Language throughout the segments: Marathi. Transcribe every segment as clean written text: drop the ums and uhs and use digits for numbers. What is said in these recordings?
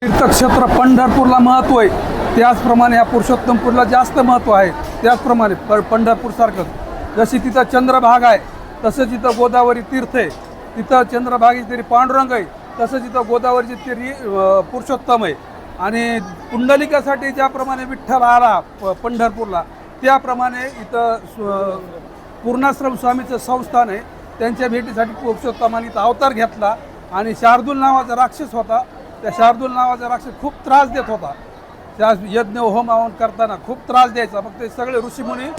तीर्थक्षेत्र पंढरपूरला महत्त्व आहे, त्याचप्रमाणे या पुरुषोत्तमपूरला जास्त महत्त्व आहे. त्याचप्रमाणे पंढरपूरसारखं जशी तिथं चंद्रभाग आहे तसं तिथं गोदावरी तीर्थ आहे. तिथं चंद्रभागी तरी पांडुरंग आहे, तसं तिथं गोदावरीची तरी पुरुषोत्तम आहे. आणि पुंडलिकासाठी ज्याप्रमाणे विठ्ठल आला पंढरपूरला, त्याप्रमाणे इथं पूर्णाश्रम स्वामीचं संस्थान आहे. त्यांच्या भेटीसाठी पुरुषोत्तमाने इथं अवतार घेतला. आणि शार्दूल नावाचा राक्षस होता, त्या शार्दूल नावाचा राक्षस खूप त्रास देत होता. त्या यज्ञ होम हवन करताना खूप त्रास द्यायचा. मग ते सगळे ऋषीमुनी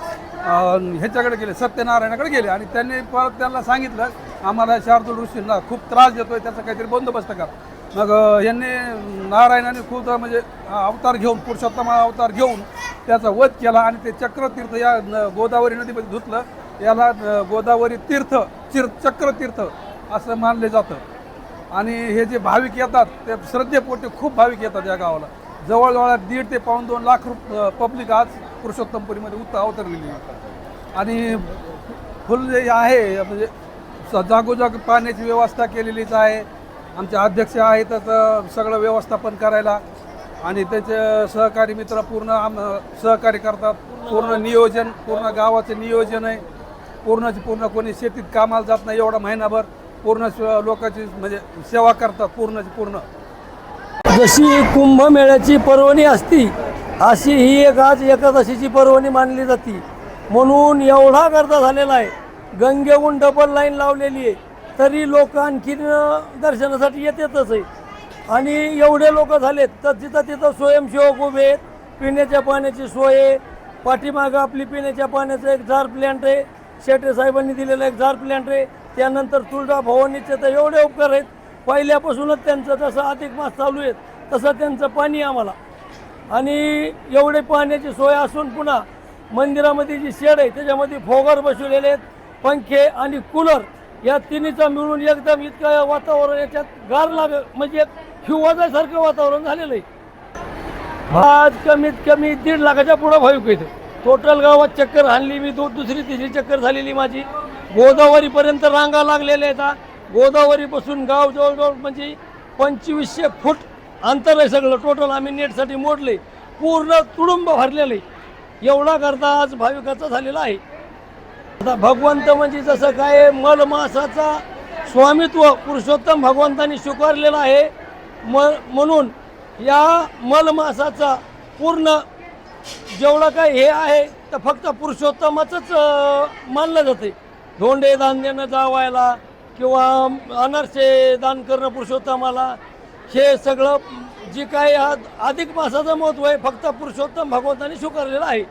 ह्याच्याकडे गेले, सत्यनारायणाकडे गेले. आणि त्यांनी परत त्यांना सांगितलं, आम्हाला शार्दूल ऋषींना खूप त्रास देतोय, त्याचा काहीतरी बंदोबस्त करा. मग यांनी नारायणाने खूप म्हणजे अवतार घेऊन, पुरुषोत्तम अवतार घेऊन त्याचा वध केला. आणि ते चक्रतीर्थ या गोदावरी नदीमध्ये धुतलं. याला गोदावरी तीर्थ चक्रतीर्थ असं मानले जातं. आणि हे जे भाविक येतात ते श्रद्धेपोटी खूप भाविक येतात या गावाला. जवळजवळ 1.5 ते 2 लाख पब्लिक आज पुरुषोत्तमपुरीमध्ये अवतरलेली आहे. आणि फुल जे आहे म्हणजे जागोजाग पाण्याची व्यवस्था केलेलीच आहे. आमचे अध्यक्ष आहेतच सगळं व्यवस्थापन करायला. आणि त्याचे सहकारी मित्र पूर्ण सहकार्य करतात. पूर्ण नियोजन, पूर्ण गावाचं नियोजन आहे. पूर्ण कोणी शेतीत कामाला जात नाही एवढा महिनाभर. पूर्ण लोकांची म्हणजे सेवा करतात पूर्ण. जशी कुंभमेळ्याची पर्वणी असती, अशी ही एक आज एकादशीची पर्वणी मानली जाते. म्हणून एवढा गर्दा झालेला आहे, गंगेहून डबल लाईन लावलेली आहे, तरी लोक आणखीन दर्शनासाठी येतातच आहे. आणि एवढे लोक झालेत तर तिथं स्वयंसेवक उभे आहेत. पिण्याच्या पाण्याची सोय आहे. पाठीमागं आपली पिण्याच्या पाण्याचं एक जार प्लॅन्ट आहे, शेट्टे साहेबांनी दिलेलं एक जार प्लॅन्ट आहे. त्यानंतर तुळजा भवानीचे तर एवढे उपकार आहेत. पहिल्यापासूनच त्यांचं जसं अधिक मास चालू आहे तसं त्यांचं पाणी आम्हाला. आणि एवढे पाण्याची सोय असून पुन्हा मंदिरामध्ये जी शेड आहे त्याच्यामध्ये फोगर बसवलेले आहेत, पंखे आणि कूलर या तिन्हीचा मिळून एकदम इतकं वातावरण याच्यात गार म्हणजे एक हिवाळ्यासारखं वातावरण झालेलं आहे. आज कमीत कमी 1.5 लाखाच्या पुढं भाविक येते. टोटल गावात चक्कर हाणली मी, दुसरी तिसरी चक्कर झालेली माझी. गोदावरीपर्यंत रांगा लागलेल्या आहेत. गोदावरीपासून गाव जवळजवळ म्हणजे 2500 फूट अंतर आहे सगळं. टोटल आम्ही नेटसाठी मोडले, पूर्ण तुडुंब भरलेलं आहे. एवढा करता आज भाविकाचा झालेला आहे. आता भगवंत म्हणजे जसं काय मलमासाचा स्वामित्व पुरुषोत्तम भगवंतांनी स्वीकारलेला आहे. म्हणून या मलमासाचा पूर्ण जेवढं काय हे आहे तर फक्त पुरुषोत्तमाचंच मानलं जाते. धोंडे दान देणं जावायला किंवा अनारसे दान करणं पुरुषोत्तमाला, हे सगळं जे काही अधिक मासाचं महत्त्व आहे फक्त पुरुषोत्तम भगवंतांनी स्वीकारलेलं आहे.